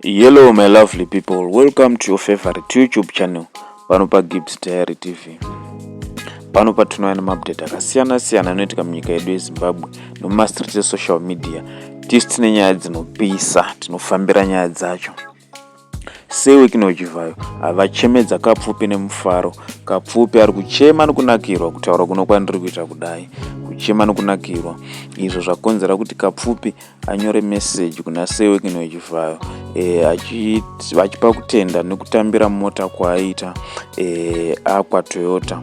Hello my lovely people, welcome to your favorite YouTube channel panopa Gibbs Diary TV. Panopa tunowana maupdate akasiyana siyana anoitika munyika yedu yeZimbabwe nomumastreet esocial media. Tine nyaya dzinopisa, tinofambira nyaya dzacho. Seweki nochivhayo avachemedza Kapfupi nemufaro. Kapfupi ari kuchema nekunakirwa kutaura kuno kwandiri kuita kudai, kuchema nekunakirwa. Izvo zvakonzera kuti Kapfupi anyore message kuna Seweki nochivhayo vachipa kutenda nekutambira mota kwaaita akwa Toyota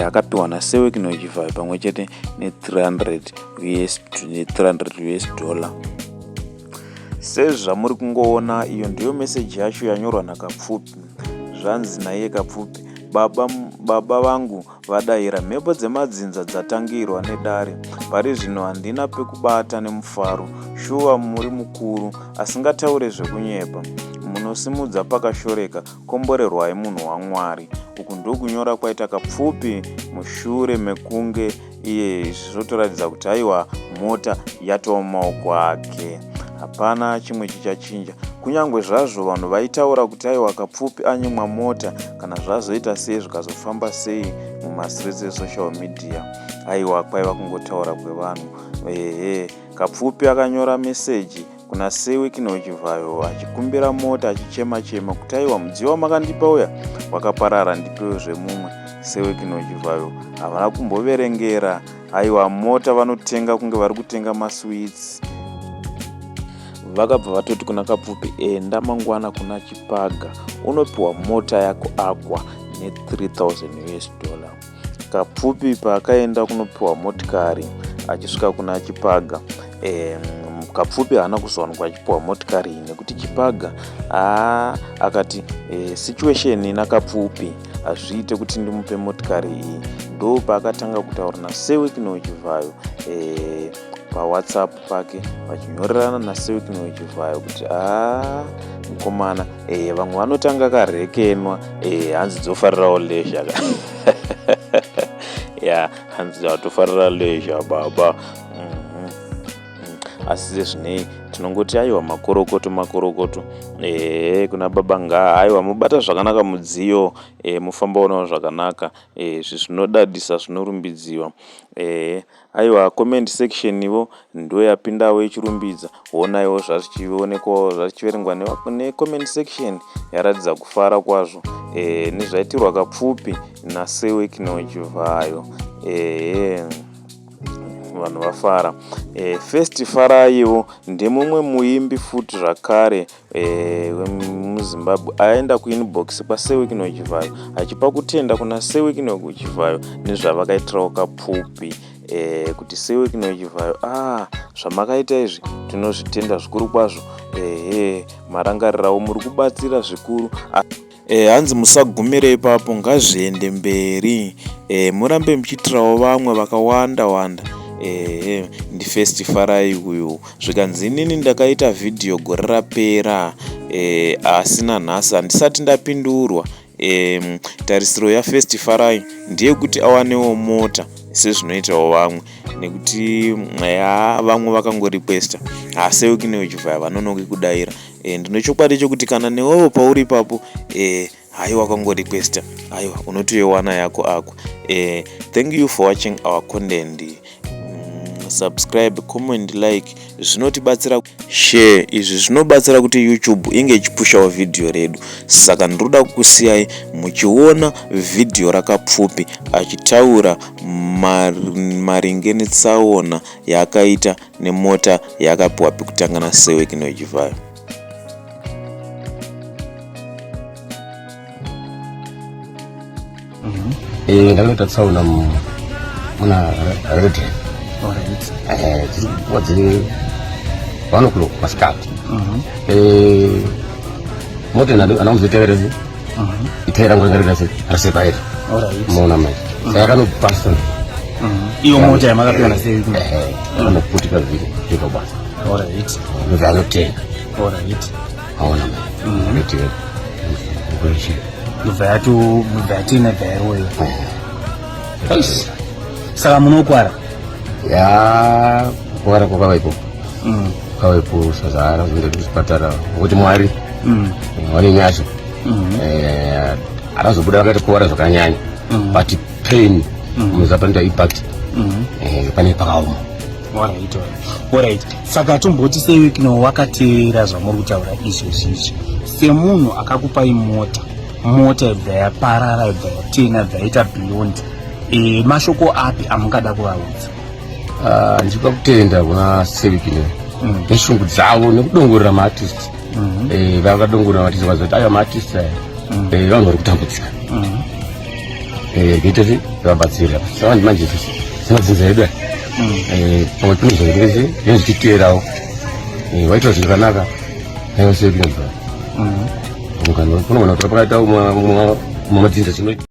akapiwa naSeweki nochivhayo pamwe chete ne$300 US dollar. Sezvamuri kungoona, iyo ndiyo message yacho yanyorwa naKapfupi. Zvanzi naye Kapfupi: baba vangu vadayira, mhepo dzemadzinza dzatangirwa nedare. Pari zvino handina pekubata nemufaro. Shuwa muri mukuru asingataure zvekunyepa. Munosimudza pakashoreka, komborerwai munhu waMwari. Uku ndokunyora kwaita Kapfupi mushure mekunge iye zvizotoratidza kuti aiwa mota yatova mumaoko ake. Hapana chimwe chichachinja. Kunyangwe zvazvo vanhu vaitaura kuti aiwa Kapfupi anyimwa mota, kana zvazoita sei zvikazofamba sei mumastreets esocial media, aiwa kwaiva kungotaura kwevanhu. Kapfupi akanyora meseji kuna Seweki nochivhayo achikumbira mota, achichema kuti aiwa mudziyo wamakandipa uya wakaparara, ndipewo zvemumwe. Seweki nochivhayo havana kumboverengera. Aiwa mota vanotenga kunge vari kutenga masweets. Vakabva vatoti kuna Kapfupi, enda mangwana kuna Chipaga unopiwa mota yako akwa ne$3,000 US dollar. Kapfupi paakaenda kunopiwa motikari achisvika kuna Chipaga, Kapfupi haana kuzowanikwa achipiwa motikari iyi nekuti Chipaga akati situation naKapfupi hazviite kuti ndimupe motikari iyi. Ndo paakatanga kutaura naSeweki nochivhayo paWhatsApp pake, vachinyorerana naSeweki nochivhayo kuti mukomana, vamwe vanotanga karekenwa, hanzi dzofarirawo lezha hanzi dzatofarira lezha baba. Asi sezvinei tinongoti aiwa makorokoto kuna baba aiwa mubata zvakanaka mudziyo, mufambawo nawo zvakanaka, zvinodadisa zvinorumbidziwa. Aiwa comment section ivo ndo yapindawo ichirumbidza. Onaiwo zvachichionekwawo zvachiverengwa necomment section yaratidza kufara kwazvo nezvaitirwa Kapfupi naSeweki nochivhayo. Vanhu vafara. First Faraiwo ndemumwe muimbi futi zvakare wemuZimbabwe aenda kuinbox kwaSeweki nochivhayo achipa kutenda kuna Seweki nochivhayo nezvavakaitirawo Kapfupi, kuti Seweki nochivhayo zvamakaita izvi tinozvitenda zvikuru kwazvo. Marangarirawo muri kubatsira zvikuru. Hanzi musagumire ipapo, ngazviende mberi. Murambe muchiitirawo vamwe vakawanda. Ndi1st Farai uyu. Zvikanzi inini ndakaita vhidhiyo gore rapera, asina nhasi handisati ndapindurwa. Tarisiro ya1st Farai ndiye kuti awanewo mota sezvinoitawo vamwe, nekuti vamwe vakangorikwesta. Seweki nochivhayo vanonoki kudayira. Ndinochokwadi chokuti kana newewo pauri ipapo haiwa kwangorikwesta, aiwa unotoiwana yako akwa. Thank you for watching our content. Subscribe, comment, like, zvinotibatsira. Share, izvi zvinobatsira kuti YouTube inge ichipushawo vhidhiyo redu. Saka ndinoda kukusiyai muchiona vhidhiyo raKapfupi achitaura maringe netsaona yaakaita nemota yaakapiwa pekutanga naSeweki nochivhayo. Ndakanoita tsaona muna Red. What's the 1 o'clock masikati. Moto anauza terezi. Itera ngorera asepaira. Mona mai. Saka no person. Iyo moto yamakapiwa naSeweki. Anoputika vile ndiko basi. Alright. Ndazoteka. Alright. Aona mai. Nditire. Ngoishi. Muvhati nebhero iyo. Saka munokwara. Kwara kwakavaipo. Kwavaipo sazara kuenda kuchipatara. Ngokuti Mwari vane nyasha arazobuda vakati kuwara zvakanyanya but pain muzapanda impact pane pakaoma. Alright. Saka tomboti seiwekino wakateera zvamuri kutaura izvozvizvi semunhu akakupai mota ibva yaparara ibva yatena ibva yaita beyond mashoko api amungada kuvaudza? Ndichida kutenda kuna Sevekino neshungu dzavo nekudongorera maartist vakadongorera maartist vazoti aya maartist vanhu vari kutambudzika kuita vabatsira saka manje sinodzinza yedu pamwe pinozvairese zvichiteerawo vaita zvakanaka aiwa Sevekino kunogona kuti pakaita mumadzinza chino